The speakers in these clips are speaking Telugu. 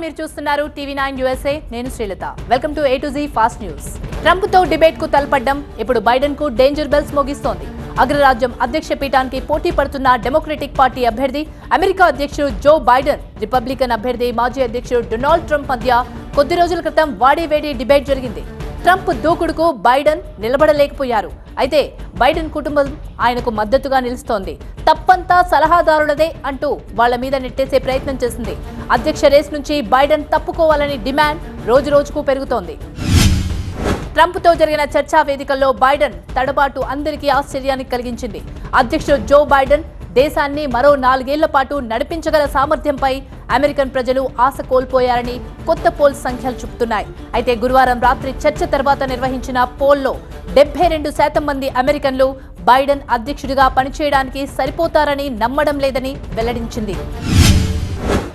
మీరు చూస్తున్నారు టీవీ9 USA. నేను Srilatha. Welcome to A to Z fast news. Trump తో డిబేట్ కు తలపడ్డం ఇప్పుడు బైడెన్ కు డేంజర్ బెల్స్ మోగిస్తోంది. అగ్రరాజ్యం అధ్యక్ష పీఠానికి పోటీ పడుతున్న డెమోక్రటిక్ పార్టీ అభ్యర్థి అమెరికా అధ్యక్షుడు జో బైడెన్, రిపబ్లికన్ అభ్యర్థి మాజీ అధ్యక్షుడు డొనాల్డ్ ట్రంప్ మధ్య కొద్ది రోజుల క్రితం వాడీవేడి డిబేట్ జరిగింది. ట్రంప్ దూకుడుకు బైడెన్ నిలబడలేకపోయారు. అయితే బైడెన్ కుటుంబం ఆయనకు మద్దతుగా నిలుస్తోంది. తప్పంతా సలహాదారులదే అంటూ వాళ్ల మీద నెట్టేసే ప్రయత్నం చేసింది. అధ్యక్ష రేస్ నుంచి బైడెన్ తప్పుకోవాలని డిమాండ్ రోజురోజుకు పెరుగుతోంది. ట్రంప్ తో జరిగిన చర్చా వేదికల్లో బైడెన్ తడబాటు అందరికీ ఆశ్చర్యాన్ని కలిగించింది. అధ్యక్షుడు జో బైడెన్ దేశాన్ని మరో 4 ఏళ్ల పాటు నడిపించగల సామర్థ్యంపై అమెరికన్ ప్రజలు ఆశ కోల్పోయారని కొత్త పోల్ సంఖ్యలు చెబుతున్నాయి. అయితే గురువారం రాత్రి చర్చ తర్వాత నిర్వహించిన పోల్లో 72% మంది అమెరికన్లు బైడెన్ అధ్యక్షుడిగా పనిచేయడానికి సరిపోతారని నమ్మడం లేదని వెల్లడించింది.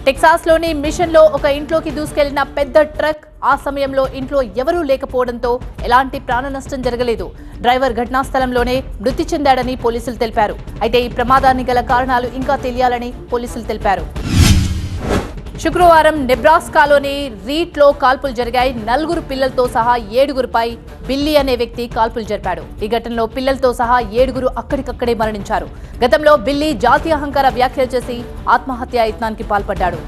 టెక్సాస్లోని మిషన్లో ఒక ఇంట్లోకి దూసుకెళ్లిన పెద్ద ట్రక్ ఆ సమయంలో ఇంట్లో ఎవరూ లేకపోవడంతో ఎలాంటి ప్రాణ నష్టం జరగలేదు. డ్రైవర్ ఘటనా స్థలంలోనే మృతి చెందాడని పోలీసులు తెలిపారు. అయితే ఈ ప్రమాదానికి గల కారణాలు ఇంకా తెలియాలని పోలీసులు తెలిపారు. శుక్రవారం నెబ్రాస్కాలోని రీట్లో కాల్పులు జరిగాయి. 4 పిల్లలతో సహా 7గురిపై బిల్లీ అనే వ్యక్తి కాల్పులు జరిపాడు. ఈ ఘటనలో పిల్లలతో సహా 7గురు అక్కడికక్కడే మరణించారు. గతంలో బిల్లీ జాతీయ అహంకార వ్యాఖ్యలు చేసి ఆత్మహత్యా యత్నానికి పాల్పడ్డాడు.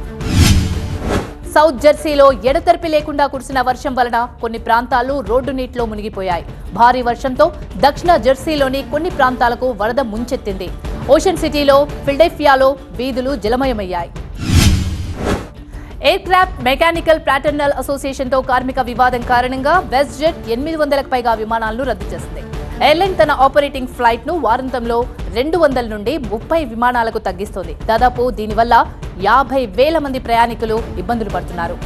సౌత్ జెర్సీలో ఎడతెరిపి లేకుండా కురిసిన వర్షం వలన కొన్ని ప్రాంతాలు రోడ్డు నీటిలో మునిగిపోయాయి. భారీ వర్షంతో దక్షిణ జెర్సీలోని కొన్ని ప్రాంతాలకు వరద ముంచెత్తింది. ఓషన్ సిటీలో ఫిల్డెల్ఫియాలో వీధులు జలమయమయ్యాయి. ఎయిర్ క్రాఫ్ట్ మెకానికల్ ఫ్రాటర్నల్ అసోసియేషన్ తో కార్మిక వివాదం కారణంగా వెస్ట్ జెట్ 800కు పైగా విమానాలను రద్దు చేసింది. ఎయిర్లైన్ తన ఆపరేటింగ్ ఫ్లైట్ ను వారాంతంలో 200 నుండి 30 విమానాలకు తగ్గిస్తోంది. దాదాపు దీనివల్ల 50,000 మంది ప్రయాణికులు ఇబ్బందులు పడుతున్నారు.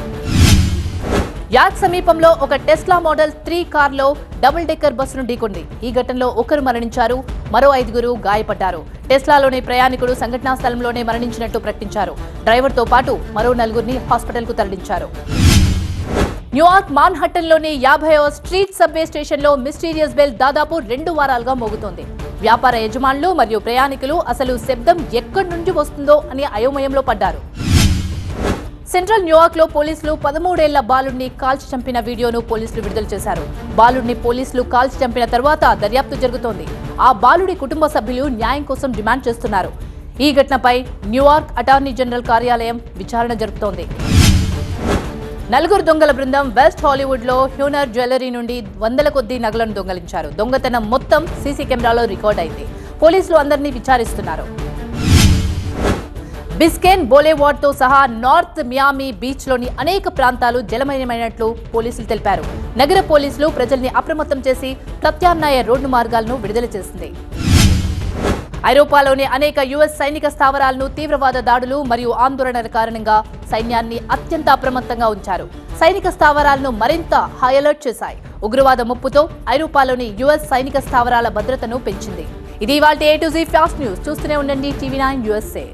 యార్డ్ సమీపంలో ఒక టెస్లా మోడల్ 3 కార్లో డబుల్ డెక్కర్ బస్సును ఢీకొంది. ఈ ఘటనలో ఒకరు మరణించారు, మరో 5గురు గాయపడ్డారు. టెస్లాలోని ప్రయాణికుడు సంఘటనా స్థలంలోనే మరణించినట్టు ప్రకటించారు. డ్రైవర్తో పాటు మరో 4గురిని హాస్పిటల్కు తరలించారు. న్యూయార్క్ మాన్హట్టన్లోని 50వ స్ట్రీట్ సబ్వే స్టేషన్లో మిస్టీరియస్ బెల్ దాదాపు 2 వారాలుగా మోగుతోంది. వ్యాపార యజమానులు మరియు ప్రయాణికులు అసలు శబ్దం ఎక్కడి నుంచి వస్తుందో అని అయోమయంలో పడ్డారు. సెంట్రల్ న్యూయార్క్ లో పోలీసులు 13 ఏళ్ల బాలుడిని కాల్చి చంపిన వీడియోను పోలీసులు విడుదల చేశారు. బాలుడిని పోలీసులు కాల్చి చంపిన తర్వాత దర్యాప్తు జరుగుతోంది. ఆ బాలుడి కుటుంబ సభ్యులు న్యాయం కోసం డిమాండ్ చేస్తున్నారు. ఈ ఘటనపై న్యూయార్క్ అటార్నీ జనరల్ కార్యాలయం విచారణ జరుపుతోంది. 4 దొంగల బృందం వెస్ట్ హాలీవుడ్ లో హ్యూనర్ జ్యువెలరీ నుండి 100ల కొద్దీ నగలను దొంగలించారు. దొంగతనం మొత్తం సీసీ కెమెరాలో రికార్డ్ అయింది. పోలీసులు అందరినీ విచారిస్తున్నారు. బిస్కేన్ బోలేవార్డ్ తో సహా నార్త్ మియామి బీచ్ లోని అనేక ప్రాంతాలు జలమయమైనట్లు పోలీసులు తెలిపారు. నగర పోలీసులు ప్రజల్ని అప్రమత్తం చేసి ప్రత్యామ్నాయ రోడ్డు మార్గాలను విడుదల చేసింది. ఐరోపాలోని అనేక యుఎస్ సైనిక స్థావరాలను తీవ్రవాద దాడులు మరియు ఆందోళనల కారణంగా సైన్యాన్ని అత్యంత అప్రమత్తంగా ఉంచారు. సైనిక స్థావరాలను మరింత హై అలర్ట్ చేశాయి. ఉగ్రవాద ముప్పుతో ఐరోపాలోని యుఎస్ సైనిక స్థావరాల భద్రతను పెంచింది. ఇది ఇవాల్టి A to Z fast news. చూస్తూనే ఉండండి TV9 USA.